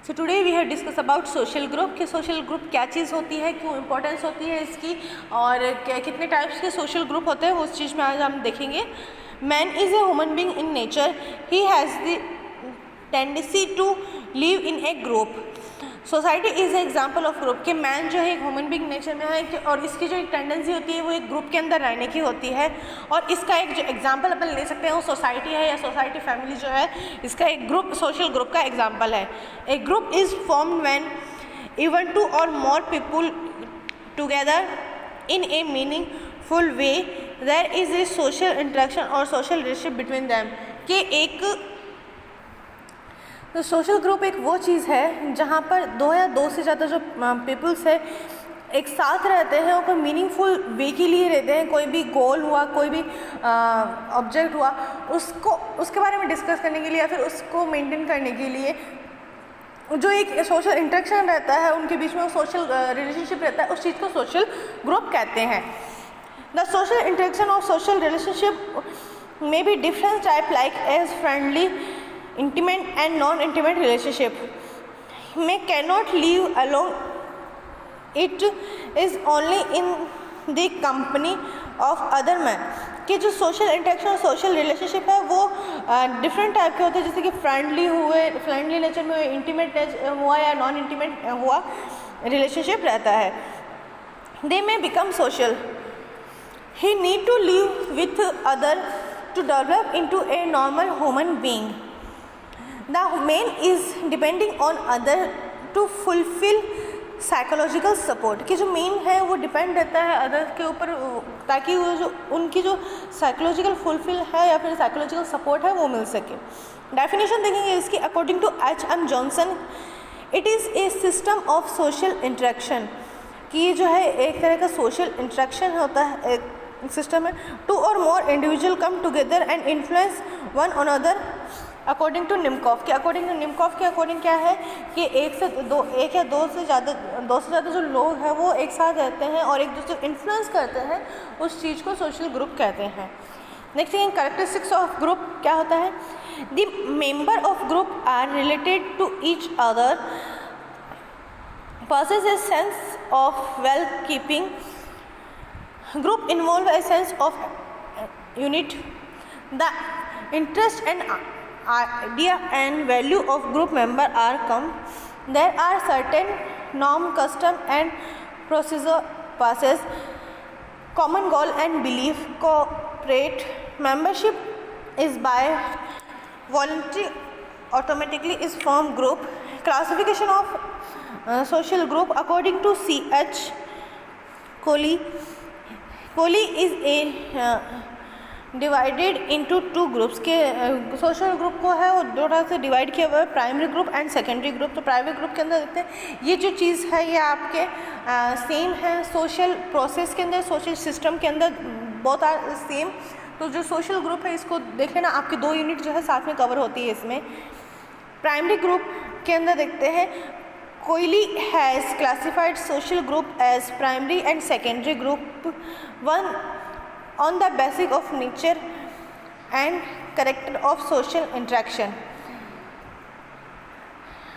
So today we have discuss about social group कि social group क्या चीज़ होती है, क्यों इम्पोर्टेंस होती है इसकी, और कितने टाइप्स के सोशल ग्रुप होते हैं, उस चीज़ में आज हम देखेंगे. Man is a human being in nature. He has the tendency to live in a group. Society is a example of group कि मैन जो है एक ह्यूमन बीइंग नेचर में है और इसकी जो एक टेंडेंसी होती है वो एक ग्रुप के अंदर रहने की होती है. और इसका एक जो एग्जाम्पल अपन ले सकते हैं वो सोसाइटी है या सोसाइटी फैमिली जो है, इसका एक ग्रुप सोशल ग्रुप का एग्जाम्पल है. A group is formed when even two और more people together in a meaningful way there is a social interaction और सोशल रिलेशनशिप बिटवीन दैम. कि एक तो सोशल ग्रुप एक वो चीज़ है जहाँ पर दो या दो से ज़्यादा जो पीपल्स है एक साथ रहते हैं और कोई मीनिंगफुल वे के लिए रहते हैं. कोई भी गोल हुआ, कोई भी ऑब्जेक्ट हुआ, उसको उसके बारे में डिस्कस करने के लिए या फिर उसको मेंटेन करने के लिए जो एक सोशल इंटरेक्शन रहता है उनके बीच में, सोशल रिलेशनशिप रहता है, उस चीज़ को सोशल ग्रुप कहते हैं. द सोशल इंटरेक्शन और सोशल रिलेशनशिप में be different type like as friendly, intimate and non-intimate relationship. May cannot live alone. It is only in the company of other men. कि जो सोशल इंटरेक्शन और social relationship है वो different type के होते हैं, जैसे कि फ्रेंडली नेचर में, इंटीमेट हुआ या नॉन इंटीमेट हुआ रिलेशनशिप रहता है. They may become social. He need to live with other to develop into a normal human being. The man is depending on other to fulfill psychological support. कि जो main है वो depend रहता है other के ऊपर ताकि वो जो उनकी जो साइकोलॉजिकल फुलफिल है या फिर साइकोलॉजिकल सपोर्ट है वो मिल सके. डेफिनेशन देखेंगे इसकी according to H.M. Johnson. It is a system of social interaction. कि जो है एक तरह का सोशल इंटरेक्शन होता है, एक सिस्टम है. टू और more individual come together and influence one another according to Nimkoff. के अकॉर्डिंग टू निमकॉफ के अकॉर्डिंग क्या है कि एक या दो से ज़्यादा जो लोग हैं वो एक साथ रहते हैं और एक दूसरे को इन्फ्लुएंस करते हैं, उस चीज़ को सोशल ग्रुप कहते हैं. Next thing, characteristics of group क्या होता है. The member of group are related to each other, possess a sense of well-keeping. Group involve a sense of unit. The interest and idea and value of group member are come. There are certain norm, custom and procedure passes, common goal and belief. Corporate membership is by voluntary, automatically is form group. Classification of social group according to C.H. Coley. Coley is a divided into two groups. के social group को है वो दो तरह से divide किया हुआ है, primary group and secondary group. तो प्राइमरी ग्रुप के अंदर देखते हैं ये जो चीज़ है ये आपके सेम है सोशल प्रोसेस के अंदर, सोशल सिस्टम के अंदर बहुत सेम. तो जो सोशल ग्रुप है इसको देख लेना, आपकी दो यूनिट जो है साथ में कवर होती है इसमें. प्राइमरी ग्रुप के अंदर देखते हैं Cooley has classified social group as primary and secondary group one on the basis of nature and character of social interaction.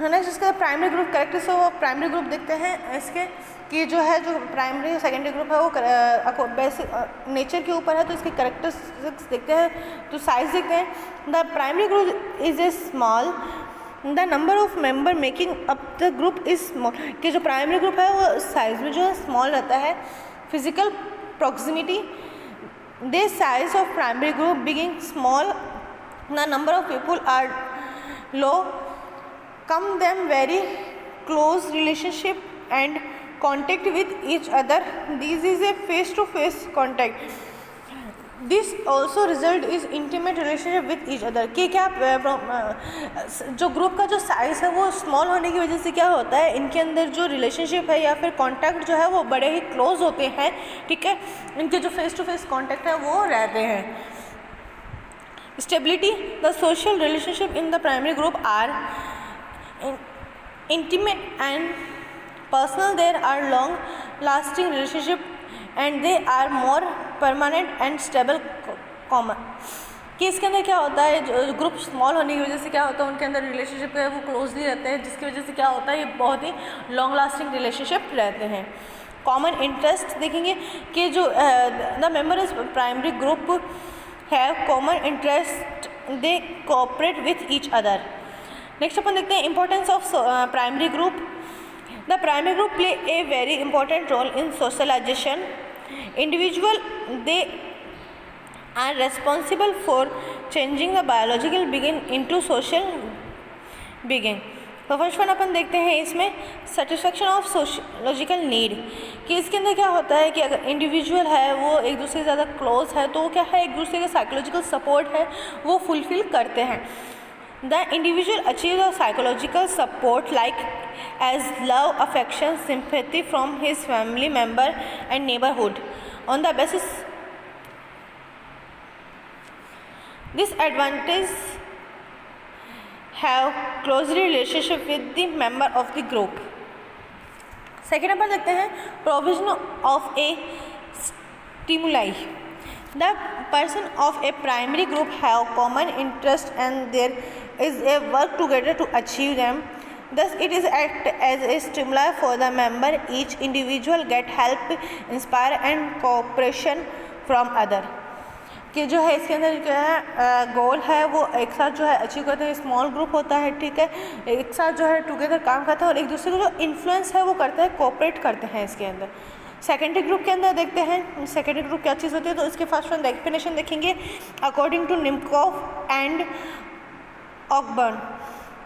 Next इसका प्राइमरी ग्रुप कैरेक्टर्स वो प्राइमरी ग्रुप देखते हैं इसके कि जो है जो प्राइमरी सेकेंडरी ग्रुप है वो बेसिक नेचर के ऊपर है, तो इसके कैरेक्टरिस्टिक्स देखते हैं. तो साइज देखते हैं. The primary group is a small. The number of member making up the group is small. कि जो प्राइमरी ग्रुप है वो साइज में जो है स्मॉल रहता है. Physical proximity. The size of primary group being small, the number of people are low, come them very close relationship and contact with each other. This is a face-to-face contact. This also result is intimate relationship with each other. कि क्या जो group का जो size है वो small होने की वजह से क्या होता है, इनके अंदर जो रिलेशनशिप है या फिर कांटेक्ट जो है वो बड़े ही क्लोज होते हैं. ठीक है, इनके जो फेस टू फेस कांटेक्ट है वो रहते हैं. Stability. The social relationship in the primary group are intimate and personal. There are long lasting relationship and they are more permanent and stable. कि इसके अंदर क्या होता है, जो ग्रुप स्मॉल होने की वजह से क्या होता है, उनके अंदर रिलेशनशिप है वो क्लोजली रहते हैं, जिसकी वजह से क्या होता है, ये बहुत ही लॉन्ग लास्टिंग रिलेशनशिप रहते हैं। कॉमन इंटरेस्ट देखेंगे कि जो the member is primary group have common interest, they cooperate with each other. Next अपन देखते हैं importance of primary group. The primary group play a very important role in socialization. Individual they are responsible for changing the biological being into social being। तो first one अपन देखते हैं इसमें satisfaction of sociological need, कि इसके अंदर क्या होता है कि अगर इंडिविजुअल है वो एक दूसरे से ज़्यादा क्लोज है तो वो क्या है, एक दूसरे का साइकोलॉजिकल सपोर्ट है वो फुलफिल करते हैं। The individual achieve the psychological support like as love, affection, sympathy from his family member and neighbourhood on the basis this advantage have closely relationship with the member of the group। Second number देखते हैं provision of a stimuli. The person of a primary group have common interest and there is a work together to achieve them, thus it is act as a stimuli for the member, each individual get help, inspire and cooperation from other। कि जो है इसके अंदर जो है गोल है वो एक साथ जो है अचीव करते हैं, स्मॉल ग्रुप होता है, ठीक है, एक साथ जो है टुगेदर काम करता है और एक दूसरे को जो इन्फ्लुएंस है वो करते हैं, कोऑपरेट करते हैं इसके अंदर। सेकेंडरी ग्रुप के अंदर देखते हैं सेकेंडरी ग्रुप क्या चीज़ होती है, तो इसके फर्स्ट वन डेफिनेशन देखेंगे according to Nimkoff and Ogburn,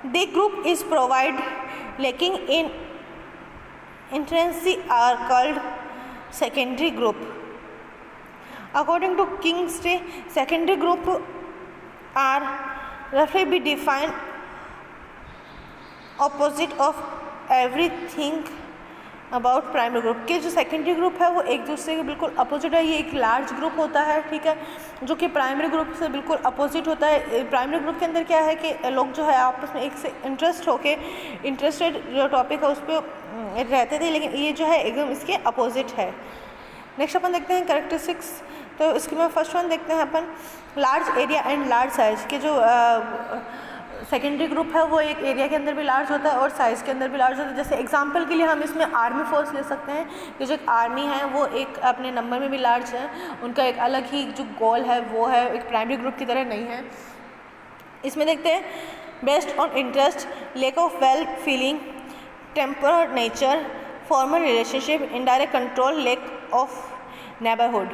the group is provide lacking in intensity are called secondary group. According to Kingsley, secondary group are roughly be defined opposite of everything about primary group। के जो secondary group है वो एक दूसरे के बिल्कुल opposite है, ये एक लार्ज ग्रुप होता है, ठीक है, जो कि प्राइमरी ग्रुप से बिल्कुल अपोजिट होता है। प्राइमरी ग्रुप के अंदर क्या है कि लोग जो है आपस में एक से इंटरेस्टेड जो टॉपिक है उस पर रहते थे, लेकिन ये जो है एकदम इसके अपोजिट है। नेक्स्ट अपन देखते हैं कैरेक्टरिस्टिक्स, तो इसके में फर्स्ट वन देखते हैं अपन large area and large size. के जो सेकेंडरी ग्रुप है वो एक एरिया के अंदर भी लार्ज होता है और साइज़ के अंदर भी लार्ज होता है। जैसे एग्जांपल के लिए हम इसमें आर्मी फोर्स ले सकते हैं कि जो आर्मी है वो एक अपने नंबर में भी लार्ज है, उनका एक अलग ही जो गोल है वो है, एक प्राइमरी ग्रुप की तरह नहीं है। इसमें देखते हैं based on interest, lack of we feeling, temper nature, formal relationship, indirect control, lack of neighbourhood.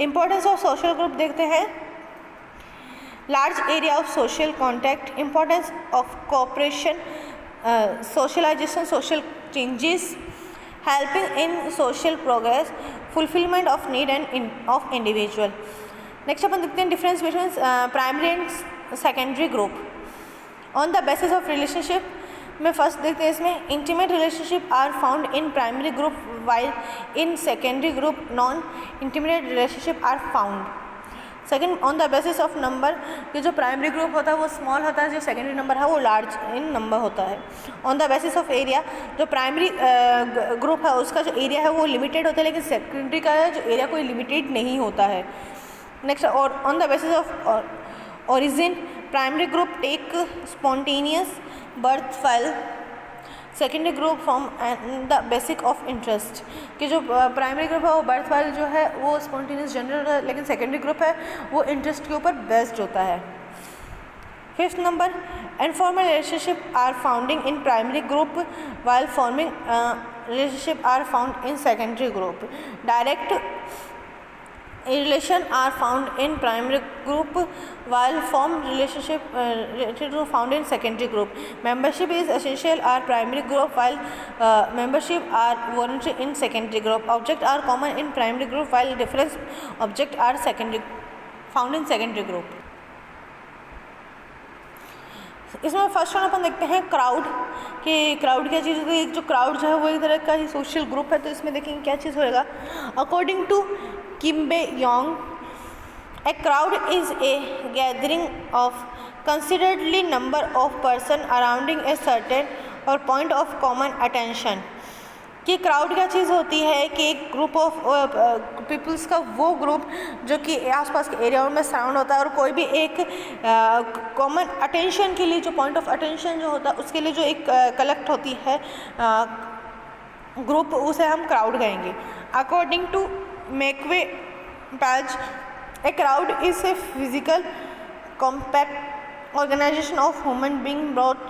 Importance of social group देखते हैं large area of social contact, importance of cooperation, socialization, social changes, helping in social progress, fulfilment of need and of individual. Next अपन देखते हैं difference between primary and secondary group on the basis of relationship में। First देखते हैं इसमें intimate relationship are found in primary group while in secondary group non intimate relationship are found. Second on the basis of number, ये जो primary group होता है वो small होता है, जो सेकेंडरी नंबर है वो लार्ज इन नंबर होता है। On the basis of area, जो प्राइमरी ग्रुप है उसका जो एरिया है वो लिमिटेड होता है, लेकिन सेकेंडरी का जो एरिया कोई लिमिटेड नहीं होता है। नेक्स्ट और on the basis of origin, primary group take spontaneous birth file, secondary group from the basic of interest. कि जो प्राइमरी ग्रुप है वो बर्थ फाइल जो है वो स्पॉन्टेनियस जनरल है, लेकिन सेकेंडरी ग्रुप है वो इंटरेस्ट के ऊपर बेस्ड होता है। Fifth number informal relationship are founding in primary group while forming relationship are found in secondary group. Direct relation are found in primary group while formed relationship found in secondary group. Membership is essential are primary group while membership are voluntary in secondary group. Object are common in primary group while different object are secondary found in secondary group. इसमें first one अपन देखते हैं crowd, कि crowd क्या चीज़ होती है। जो crowd जो है वो एक तरह का ही सोशल ग्रुप है, तो इसमें देखेंगे क्या चीज़ होएगा। According to Kimball Young, a crowd is a gathering of considerably number of person around a certain और पॉइंट ऑफ कॉमन अटेंशन। कि क्राउड क्या चीज़ होती है कि एक ग्रुप ऑफ पीपल्स का वो ग्रुप जो कि आसपास के एरियाओं में सराउंड होता है और कोई भी एक कॉमन अटेंशन के लिए, जो पॉइंट ऑफ अटेंशन जो होता है उसके लिए जो एक कलेक्ट होती है ग्रुप, उसे हम क्राउड कहेंगे। अकॉर्डिंग टू मैकवे Page, a crowd is a physical compact organization of human being brought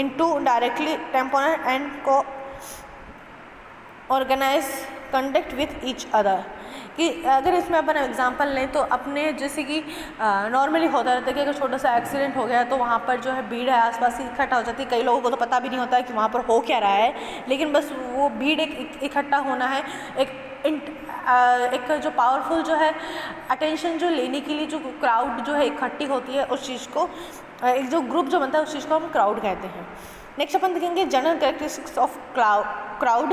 into directly temporal and co-organized contact with each other। कि अगर इसमें अपन एग्जांपल लें तो अपने जैसे कि नॉर्मली होता रहता है कि अगर छोटा सा एक्सीडेंट हो गया तो वहाँ पर जो है भीड़ है आसपास ही इकट्ठा हो जाती है। कई लोगों को तो पता भी नहीं होता है कि वहाँ पर हो क्या रहा है, लेकिन बस वो भीड़ इकट्ठा होना है, एक जो पावरफुल जो है अटेंशन जो लेने के लिए जो क्राउड जो है इकट्ठी होती है, उस चीज़ को एक जो ग्रुप जो बनता है उस चीज़ को हम क्राउड कहते हैं। नेक्स्ट अपन देखेंगे जनरल कैरेक्टरिस्टिक्स ऑफ क्राउड।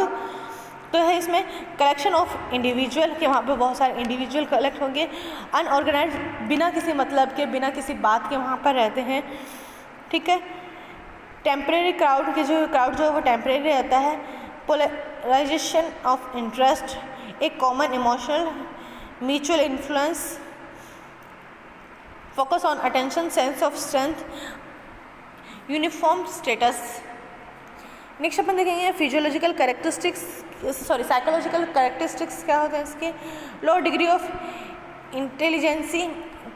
तो है इसमें कलेक्शन ऑफ इंडिविजुअल, कि वहाँ पे बहुत सारे इंडिविजुअल कलेक्ट होंगे। अनऑर्गेनाइज, बिना किसी मतलब के, बिना किसी बात के वहाँ पर रहते हैं, ठीक है। टेम्परेरी क्राउड, के जो क्राउड जो है वो टेम्परेरी रहता है। पोलराइजेशन ऑफ इंटरेस्ट, एक common emotional mutual influence, focus on attention, sense of strength, uniform status। Next अपन देखेंगे फिजियोलॉजिकल कैरेक्टरिस्टिक्स, साइकोलॉजिकल कैरेक्टरिस्टिक्स क्या होते हैं इसके। लो डिग्री ऑफ इंटेलिजेंसी,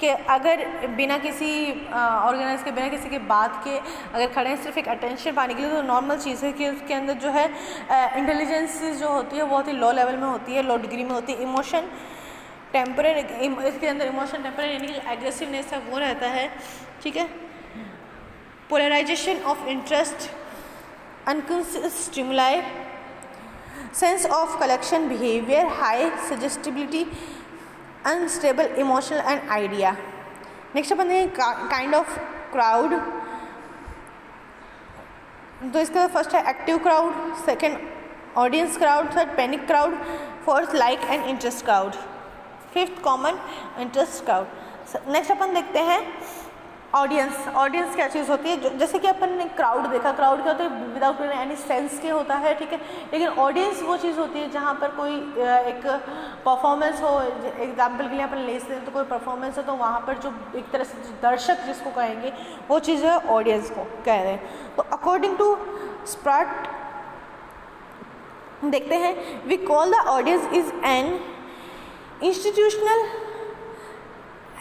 के अगर बिना किसी ऑर्गेनाइज के, बिना किसी के बात के अगर खड़े हैं सिर्फ एक अटेंशन पाने के लिए, तो नॉर्मल चीज़ है कि उसके अंदर जो है इंटेलिजेंस जो होती है बहुत ही लो लेवल में होती है, लो डिग्री में होती है। इमोशन टेम्पररी, इसके अंदर इमोशन टेम्पररी यानी कि जो एग्रेसिवनेस है वो रहता है, ठीक है। Polarization of interest, unconscious stimuli, sense of collection behaviour, high suggestibility, unstable emotional and idea. Next अपन देखेंगे काइंड ऑफ क्राउड। तो इसका फर्स्ट है active crowd, second audience crowd, third panic crowd, fourth like and interest crowd, fifth common interest crowd. Next अपन देखते हैं audience. Audience क्या चीज़ होती है, जैसे कि अपन ने क्राउड देखा, क्राउड क्या होता है विदाउट एनी सेंस के होता है, ठीक है। लेकिन ऑडियंस वो चीज़ होती है जहाँ पर कोई एक परफॉर्मेंस हो, एग्जाम्पल के लिए अपन ले सकते हैं तो कोई परफॉर्मेंस है तो वहाँ पर जो एक तरह से दर्शक जिसको कहेंगे वो चीज़ है ऑडियंस को कह रहे हैं। तो अकॉर्डिंग टू स्प्राट देखते हैं, we call the audience is an institutional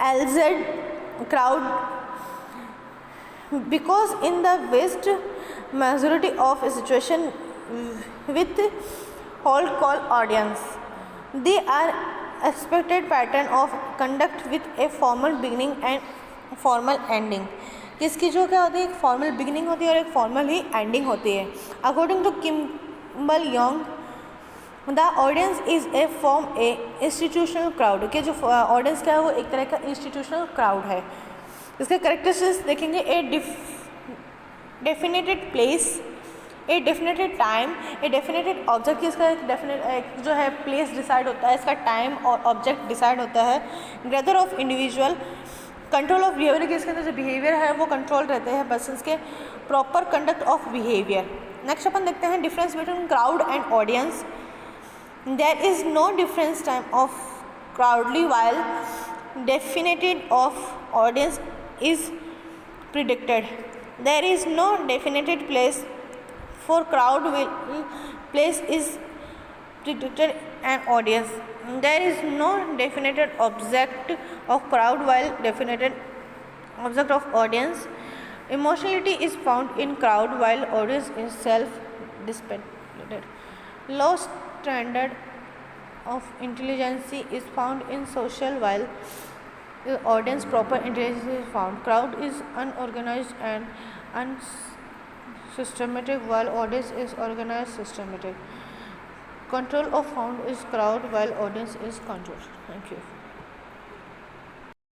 allied crowd because in the vast majority of situation with whole call audience, they are expected pattern of conduct with a formal beginning and formal ending। किसकी जो क्या होती है, एक formal beginning होती है और एक फॉर्मल ही एंडिंग होती है। According to Kimball Young, the audience is a form a institutional crowd, के जो ऑडियंस क्या है वो एक तरह का इंस्टीट्यूशनल क्राउड है। इसके कैरेक्टरिस्टिक्स देखेंगे, ए डेफिनेटेड प्लेस, ए डेफिनेटेड टाइम, ए डेफिनेटेड ऑब्जेक्ट। इसका एक डेफिनेट जो है प्लेस डिसाइड होता है, इसका टाइम और ऑब्जेक्ट डिसाइड होता है। Gather of individual, control of behaviour, के इसके अंदर जो बिहेवियर है वो कंट्रोल रहते हैं पर्सन्स के। Proper conduct of behaviour. Next अपन देखते हैं difference between crowd and audience. There is no difference time of crowdly while definition of audience is predicted. There is no definited place for crowd will place is predicted an audience. There is no definited object of crowd while definited object of audience. Emotionality is found in crowd while audience is self-dependent. Low standard of intelligence is found in social while the audience proper intelligence is found. Crowd is unorganized and unsystematic while audience is organized systematic. Control of found is crowd while audience is controlled. Thank you.